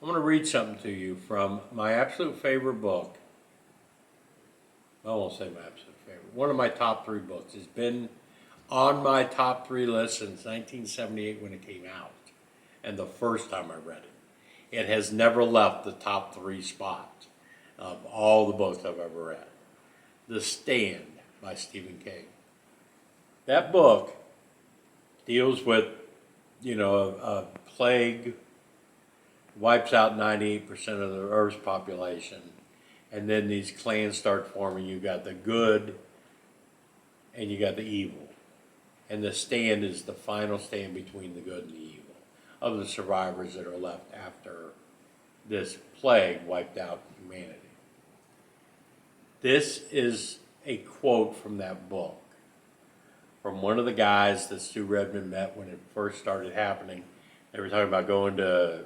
I'm going to read something to you from my absolute favorite book. I won't say my absolute favorite. One of my top 3 books. It's been on my top 3 list since 1978 when it came out, and the first time I read it. It has never left the top 3 spot of all the books I've ever read. The Stand by Stephen King. That book deals with, a plague wipes out 98% of the Earth's population. And then these clans start forming. You got the good and you got the evil. And the stand is the final stand between the good and the evil of the survivors that are left after this plague wiped out humanity. This is a quote from that book, from one of the guys that Stu Redman met when it first started happening. They were talking about going to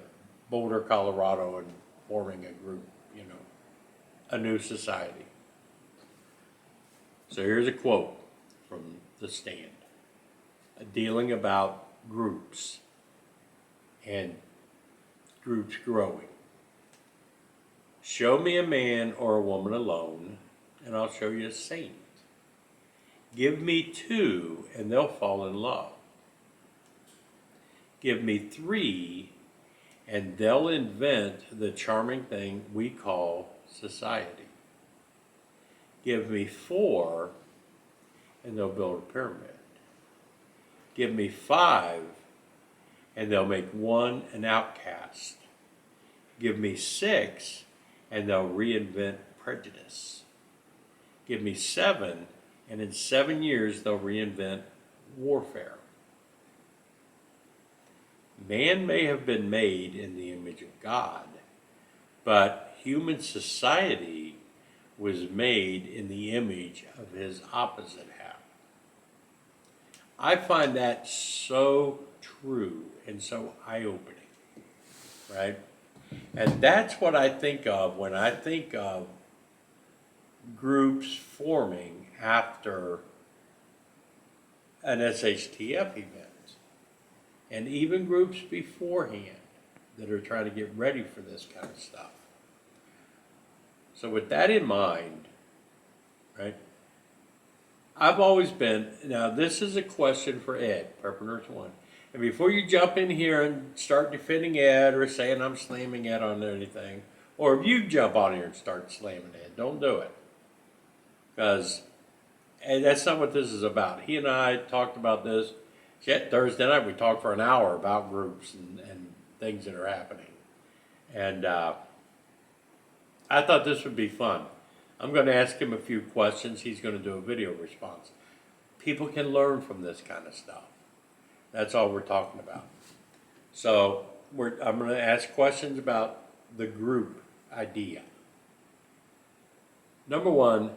Boulder, Colorado and forming a group, a new society. So here's a quote from The Stand, dealing about groups and groups growing. Show me a man or a woman alone, and I'll show you a saint. Give me 2, and they'll fall in love. Give me 3, and they'll invent the charming thing we call society. Give me 4, and they'll build a pyramid. Give me 5, and they'll make 1 an outcast. Give me 6, and they'll reinvent prejudice. Give me 7, and in 7 years they'll reinvent warfare. Man may have been made in the image of God, but human society was made in the image of his opposite half. I find that so true and so eye-opening, right? And that's what I think of when I think of groups forming after an SHTF event. And even groups beforehand that are trying to get ready for this kind of stuff. So with that in mind, right, I've always been, now this is a question for Ed, Preppernurse1. And before you jump in here and start defending Ed or saying I'm slamming Ed on anything, or if you jump on here and start slamming Ed, don't do it. Because that's not what this is about. He and I talked about this. Yet Thursday night we talked for an hour about groups and things that are happening. And I thought this would be fun. I'm going to ask him a few questions. He's going to do a video response. People can learn from this kind of stuff. That's all we're talking about. So I'm going to ask questions about the group idea. Number 1,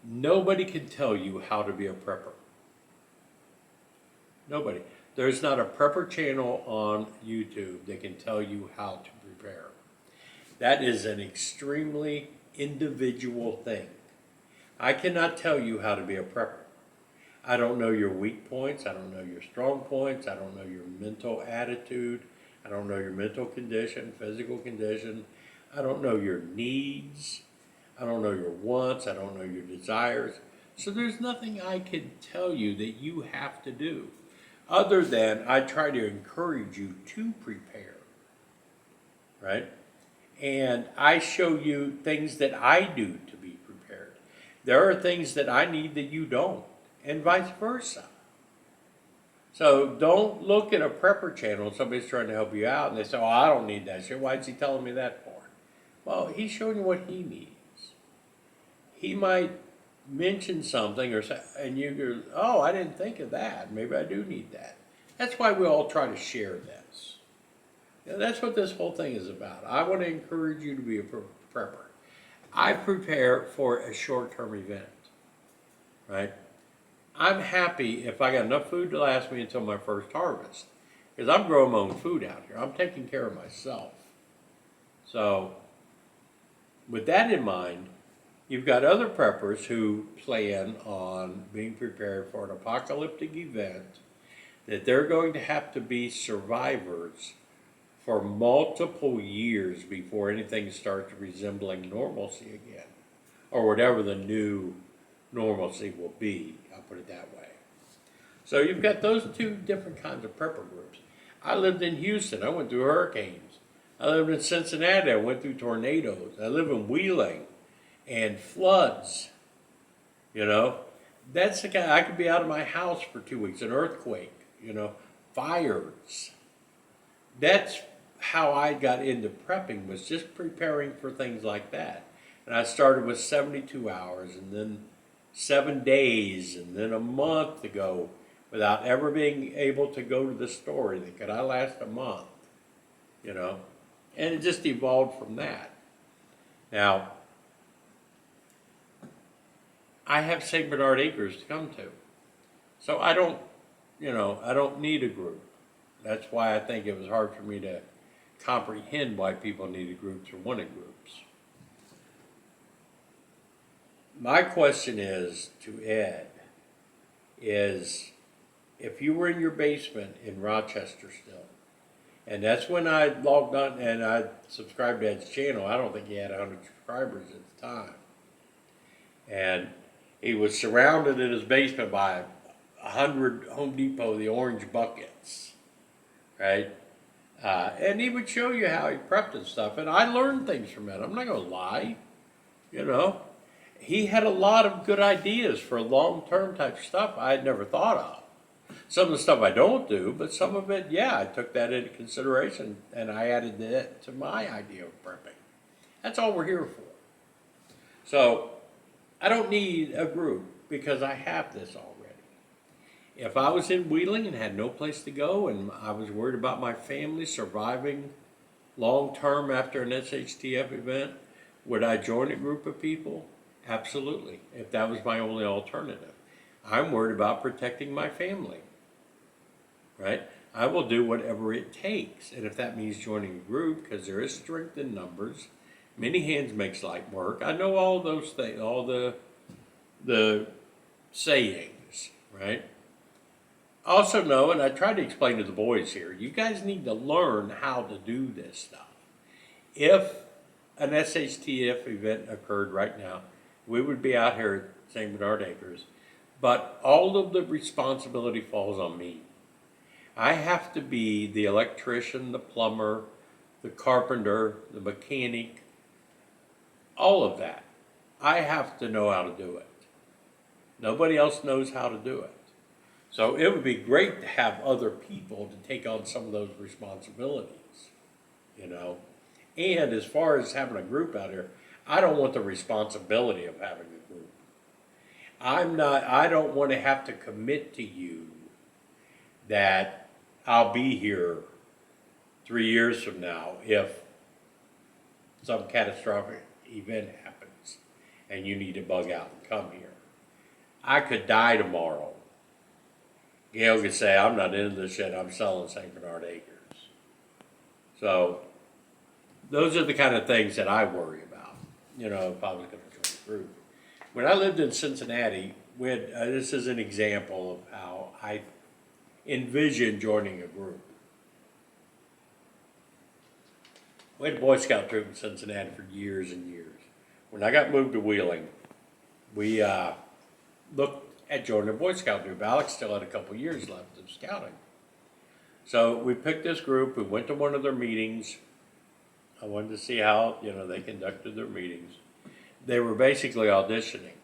nobody can tell you how to be a prepper. Nobody. There's not a prepper channel on YouTube that can tell you how to prepare. That is an extremely individual thing. I cannot tell you how to be a prepper. I don't know your weak points. I don't know your strong points. I don't know your mental attitude. I don't know your mental condition, physical condition. I don't know your needs. I don't know your wants. I don't know your desires. So there's nothing I can tell you that you have to do, other than I try to encourage you to prepare, right? And I show you things that I do to be prepared. There are things that I need that you don't, and vice versa. So don't look at a prepper channel and somebody's trying to help you out and they say, oh, I don't need that shit. Why is he telling me that for? Well, he's showing you what he needs. He might mention something or say, and you go, oh, I didn't think of that. Maybe I do need that. That's why we all try to share this. That's what this whole thing is about. I want to encourage you to be a prepper. I prepare for a short-term event, right? I'm happy if I got enough food to last me until my first harvest, because I'm growing my own food out here. I'm taking care of myself. So with that in mind, you've got other preppers who plan on being prepared for an apocalyptic event that they're going to have to be survivors for multiple years before anything starts resembling normalcy again, or whatever the new normalcy will be. I'll put it that way. So you've got those two different kinds of prepper groups. I lived in Houston. I went through hurricanes. I lived in Cincinnati. I went through tornadoes. I live in Wheeling and floods. You know, that's the guy. I could be out of my house for 2 weeks. An earthquake. You know, fires. That's how I got into prepping, was just preparing for things like that. And I started with 72 hours, and then 7 days, and then a month to go without ever being able to go to the store. Could I last a month? You know, and it just evolved from that. Now, I have St. Bernard Acres to come to. So I don't need a group. That's why I think it was hard for me to comprehend why people needed groups or wanted groups. My question is to Ed, is if you were in your basement in Rochester still, and that's when I logged on and I subscribed to Ed's channel. I don't think he had 100 subscribers at the time. And he was surrounded in his basement by 100 Home Depot, the orange buckets, right? And he would show you how he prepped and stuff. And I learned things from it. I'm not going to lie, you know. He had a lot of good ideas for long-term type stuff I had never thought of. Some of the stuff I don't do, but some of it, yeah, I took that into consideration and I added that to my idea of prepping. That's all we're here for. So I don't need a group because I have this already. If I was in Wheeling and had no place to go and I was worried about my family surviving long-term after an SHTF event, would I join a group of people? Absolutely, if that was my only alternative. I'm worried about protecting my family, right? I will do whatever it takes. And if that means joining a group, because there is strength in numbers, many hands makes light work. I know all those things, all the sayings, right? I also know, and I tried to explain to the boys here, you guys need to learn how to do this stuff. If an SHTF event occurred right now, we would be out here at St. Bernard Acres, but all of the responsibility falls on me. I have to be the electrician, the plumber, the carpenter, the mechanic, all of that. I have to know how to do it. Nobody else knows how to do it. So it would be great to have other people to take on some of those responsibilities, you know. And as far as having a group out here, I don't want the responsibility of having a group. I don't want to have to commit to you that I'll be here 3 years from now if some catastrophic event happens and you need to bug out and come here. I could die tomorrow. Gail could say, I'm not into this shit, I'm selling St. Bernard Acres. So those are the kind of things that I worry about, you know, if I was going to join a group. When I lived in Cincinnati, we had, this is an example of how I envisioned joining a group. We had a Boy Scout troop in Cincinnati for years and years. When I got moved to Wheeling, we looked at joining a Boy Scout group. Alex still had a couple years left of scouting. So we picked this group, we went to one of their meetings. I wanted to see how, you know, they conducted their meetings. They were basically auditioning.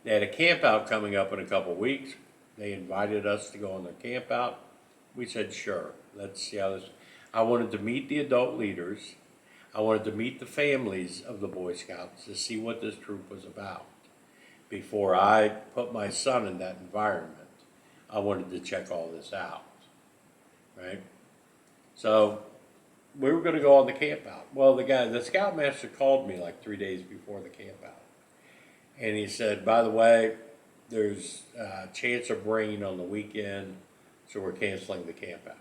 They had a camp out coming up in a couple weeks. They invited us to go on their camp out. We said, sure, let's see how this. I wanted to meet the adult leaders. I wanted to meet the families of the Boy Scouts to see what this troop was about. Before I put my son in that environment, I wanted to check all this out, right? So we were going to go on the camp out. Well, the scoutmaster called me like 3 days before the camp out. And he said, by the way, there's a chance of rain on the weekend, so we're canceling the camp out.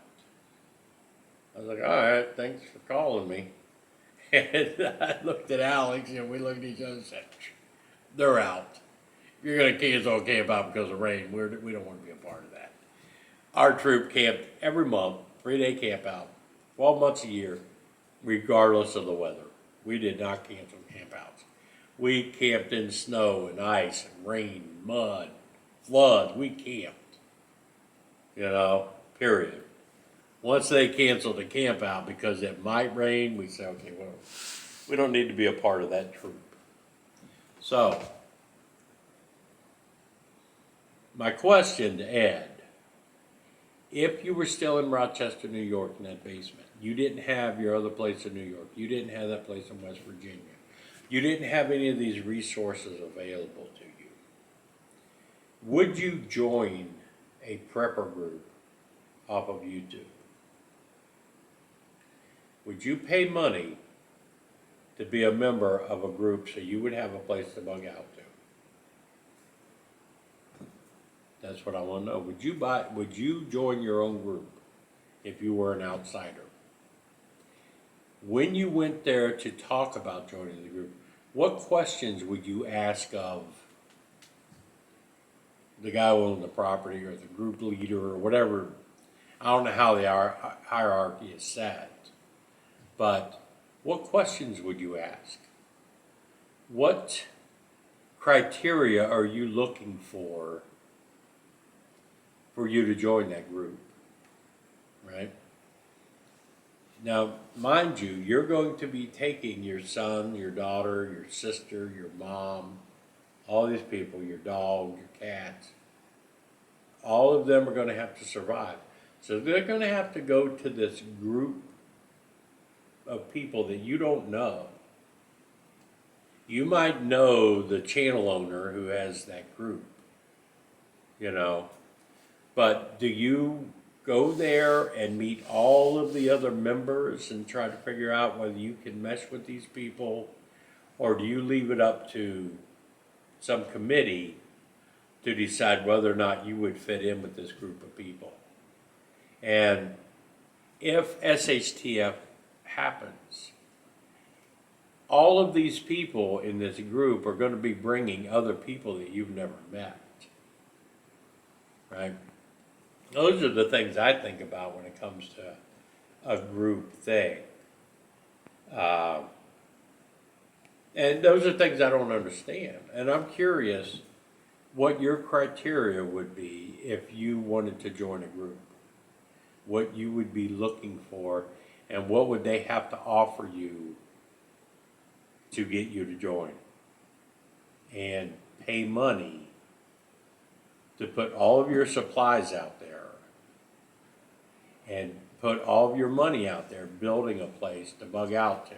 I was like, all right, thanks for calling me. And I looked at Alex, and we looked at each other and said, they're out. If you're going to cancel a camp out because of rain, we don't want to be a part of that. Our troop camped every month, 3-day camp out, 12 months a year, regardless of the weather. We did not cancel campouts. We camped in snow and ice and rain, mud, floods. We camped, period. Once they canceled the camp out because it might rain, we said, okay, well, we don't need to be a part of that troop. So, my question to Ed, if you were still in Rochester, New York in that basement, you didn't have your other place in New York, you didn't have that place in West Virginia, you didn't have any of these resources available to you, would you join a prepper group off of YouTube? Would you pay money to be a member of a group so you would have a place to bug out to? That's what I want to know. Would you join your own group if you were an outsider? When you went there to talk about joining the group, what questions would you ask of the guy who owned the property or the group leader or whatever? I don't know how the hierarchy is set, but what questions would you ask? What criteria are you looking for you to join that group, right? Now, mind you, you're going to be taking your son, your daughter, your sister, your mom, all these people, your dog, your cats. All of them are going to have to survive. So they're going to have to go to this group of people that you don't know. You might know the channel owner who has that group, but do you go there and meet all of the other members and try to figure out whether you can mesh with these people, or do you leave it up to some committee to decide whether or not you would fit in with this group of people? And if SHTF happens, all of these people in this group are going to be bringing other people that you've never met, right? Those are the things I think about when it comes to a group thing. And those are things I don't understand. And I'm curious what your criteria would be if you wanted to join a group. What you would be looking for, and what would they have to offer you to get you to join. And pay money to put all of your supplies out there and put all of your money out there building a place to bug out to.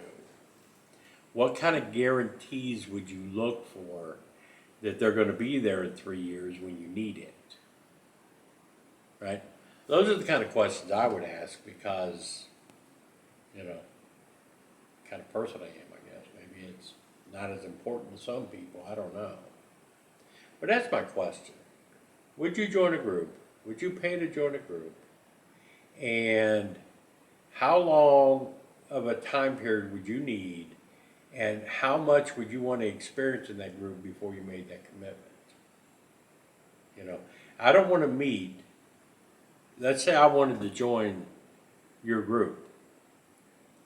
What kind of guarantees would you look for that they're going to be there in 3 years when you need it? Right? Those are the kind of questions I would ask because, kind of person I am, I guess. Maybe it's not as important to some people. I don't know. But that's my question. Would you join a group? Would you pay to join a group? And how long of a time period would you need? And how much would you want to experience in that group before you made that commitment? I don't want to meet. Let's say I wanted to join your group,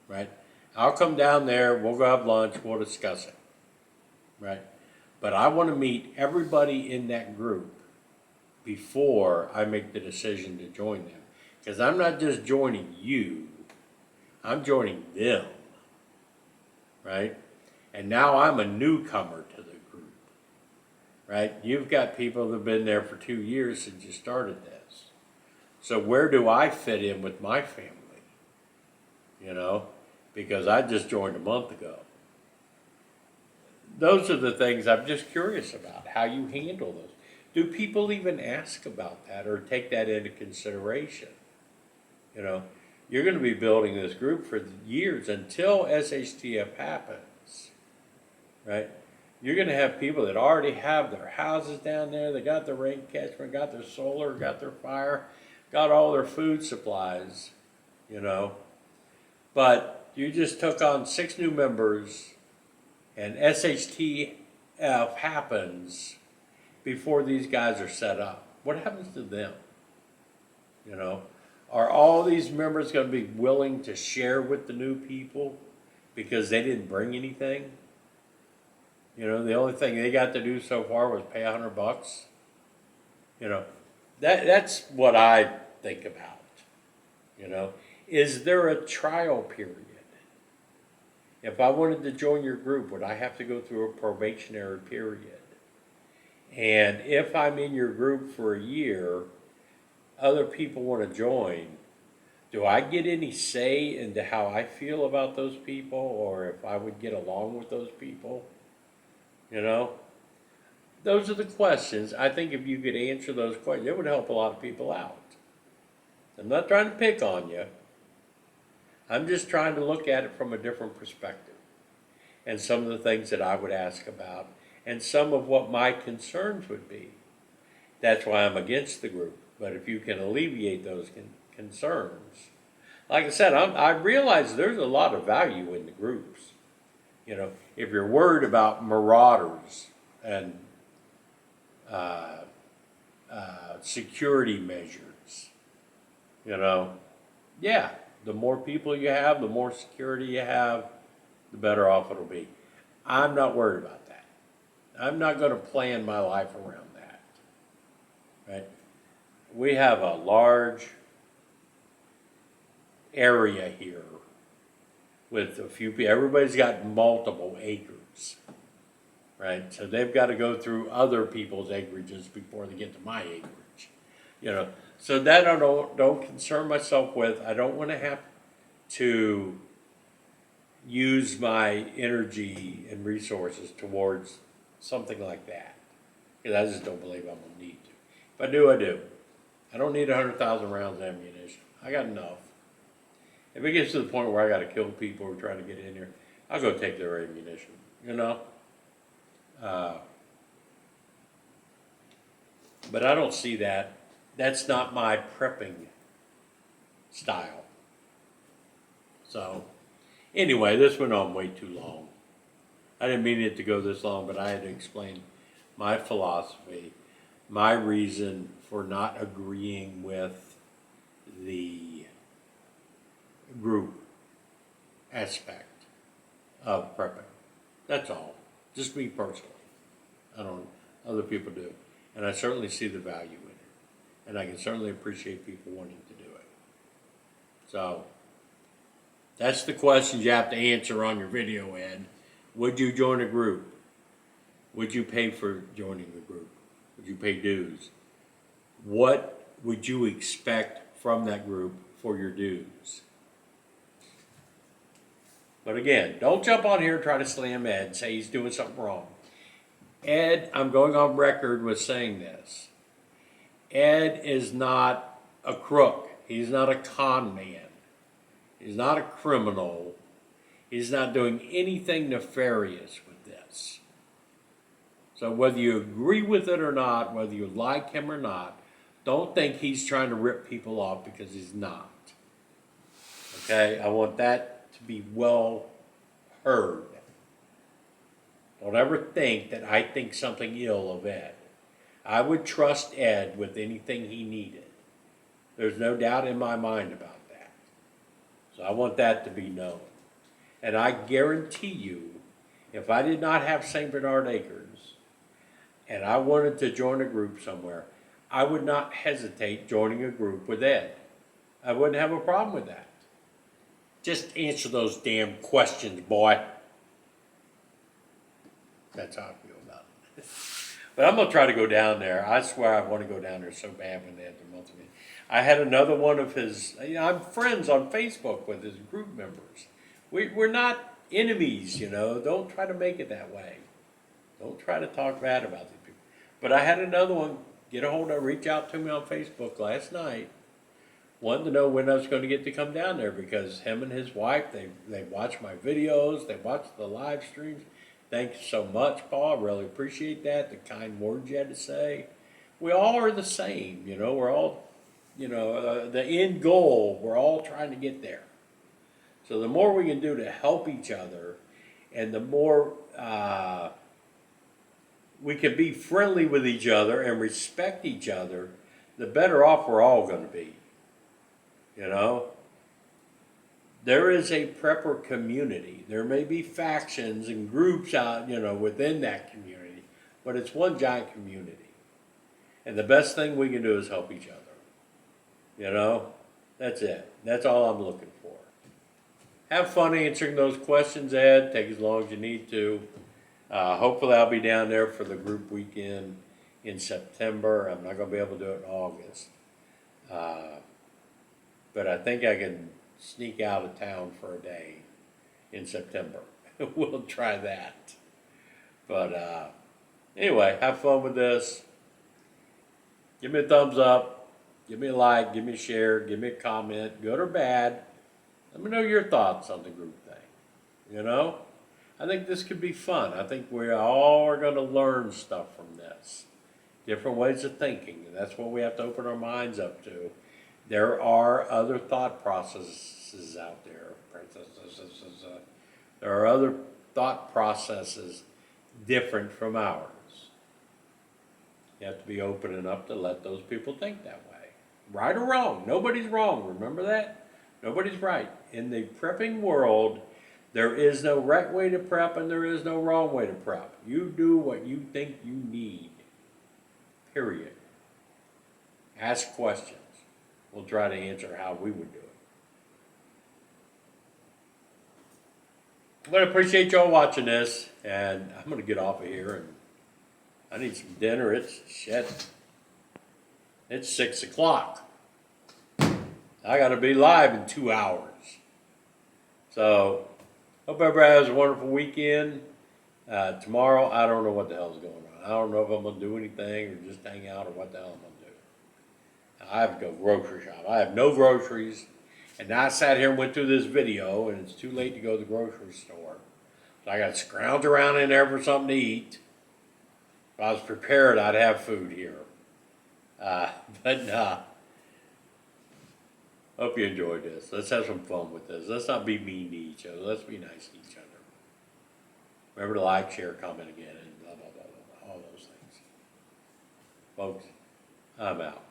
right? I'll come down there, we'll go have lunch, we'll discuss it, right? But I want to meet everybody in that group before I make the decision to join them. Because I'm not just joining you, I'm joining them, right? And now I'm a newcomer to the group, right? You've got people that have been there for 2 years since you started this. So where do I fit in with my family? Because I just joined a month ago. Those are the things I'm just curious about, how you handle those. Do people even ask about that or take that into consideration? You're going to be building this group for years until SHTF happens, right? You're going to have people that already have their houses down there, they got their rain catchment, got their solar, got their fire, got all their food supplies, But you just took on 6 new members and SHTF happens before these guys are set up. What happens to them? Are all these members going to be willing to share with the new people because they didn't bring anything? You know, the only thing they got to do so far was pay $100. You know, that's what I think about. You know, is there a trial period? If I wanted to join your group, would I have to go through a probationary period? And if I'm in your group for a year, other people want to join, do I get any say into how I feel about those people, or if I would get along with those people? You know, those are the questions. I think if you could answer those questions, it would help a lot of people out. I'm not trying to pick on you. I'm just trying to look at it from a different perspective, and some of the things that I would ask about, and some of what my concerns would be. That's why I'm against the group. But if you can alleviate those concerns, like I said, I realize there's a lot of value in the groups. You know, if you're worried about marauders and security measures, you know, yeah, the more people you have, the more security you have, the better off it'll be. I'm not worried about that. I'm not going to plan my life around that. Right? We have a large area here with a few people. Everybody's got multiple acres, right? So they've got to go through other people's acreages before they get to my acreage, you know. So that I don't concern myself with. I don't want to have to use my energy and resources towards something like that, because I just don't believe I'm going to need to. If I do, I do. I don't need 100,000 rounds of ammunition. I got enough. If it gets to the point where I got to kill people who are trying to get in here, I'll go take their ammunition, you know? But I don't see that. That's not my prepping style. So, anyway, this went on way too long. I didn't mean it to go this long, but I had to explain my philosophy, my reason for not agreeing with the group aspect of prepping. That's all. Just me personally. I don't, other people do. And I certainly see the value in it. And I can certainly appreciate people wanting to do it. So, that's the questions you have to answer on your video, Ed. Would you join a group? Would you pay for joining the group? Would you pay dues? What would you expect from that group for your dues? But again, don't jump on here and try to slam Ed and say he's doing something wrong. Ed, I'm going on record with saying this. Ed is not a crook. He's not a con man. He's not a criminal. He's not doing anything nefarious with this. So whether you agree with it or not, whether you like him or not, don't think he's trying to rip people off, because he's not. Okay? I want that to be well heard. Don't ever think that I think something ill of Ed. I would trust Ed with anything he needed. There's no doubt in my mind about that. So I want that to be known. And I guarantee you, if I did not have St. Bernard Acres and I wanted to join a group somewhere, I would not hesitate joining a group with Ed. I wouldn't have a problem with that. Just answer those damn questions, boy. That's how I feel about it. But I'm going to try to go down there. I swear I want to go down there so bad when they have the monthly meeting. I had another one of his, I'm friends on Facebook with his group members. We're not enemies, you know. Don't try to make it that way. Don't try to talk bad about these people. But I had another one reach out to me on Facebook last night. Wanted to know when I was going to get to come down there, because him and his wife, they watch my videos, they watch the live streams. Thank you so much, Paul. I really appreciate that, the kind words you had to say. We all are the same, you know. We're all, you know, the end goal, we're all trying to get there. So the more we can do to help each other, and the more we can be friendly with each other and respect each other, the better off we're all going to be. you know. There is a prepper community. There may be factions and groups out, within that community, but it's one giant community. And the best thing we can do is help each other. That's it. That's all I'm looking for. Have fun answering those questions, Ed. Take as long as you need to. Hopefully I'll be down there for the group weekend in September. I'm not going to be able to do it in August. But I think I can sneak out of town for a day in September. We'll try that. But anyway, have fun with this. Give me a thumbs up. Give me a like. Give me a share. Give me a comment, good or bad. Let me know your thoughts on the group thing. I think this could be fun. I think we all are going to learn stuff from this. Different ways of thinking. And that's what we have to open our minds up to. There are other thought processes out there. There are other thought processes different from ours. You have to be open enough to let those people think that way. Right or wrong. Nobody's wrong. Remember that? Nobody's right. In the prepping world, there is no right way to prep and there is no wrong way to prep. You do what you think you need. Period. Ask questions. We'll try to answer how we would do it. But I appreciate y'all watching this, and I'm going to get off of here, and I need some dinner. It's 6 o'clock. I got to be live in 2 hours. So, hope everybody has a wonderful weekend. Tomorrow, I don't know what the hell's going on. I don't know if I'm going to do anything or just hang out or what the hell I'm going to do. I have to go grocery shop. I have no groceries. And now I sat here and went through this video, and it's too late to go to the grocery store. So I got to scrounge around in there for something to eat. If I was prepared, I'd have food here. Hope you enjoyed this. Let's have some fun with this. Let's not be mean to each other. Let's be nice to each other. Remember to like, share, comment again, and blah, blah, blah, blah, all those things. Folks, I'm out.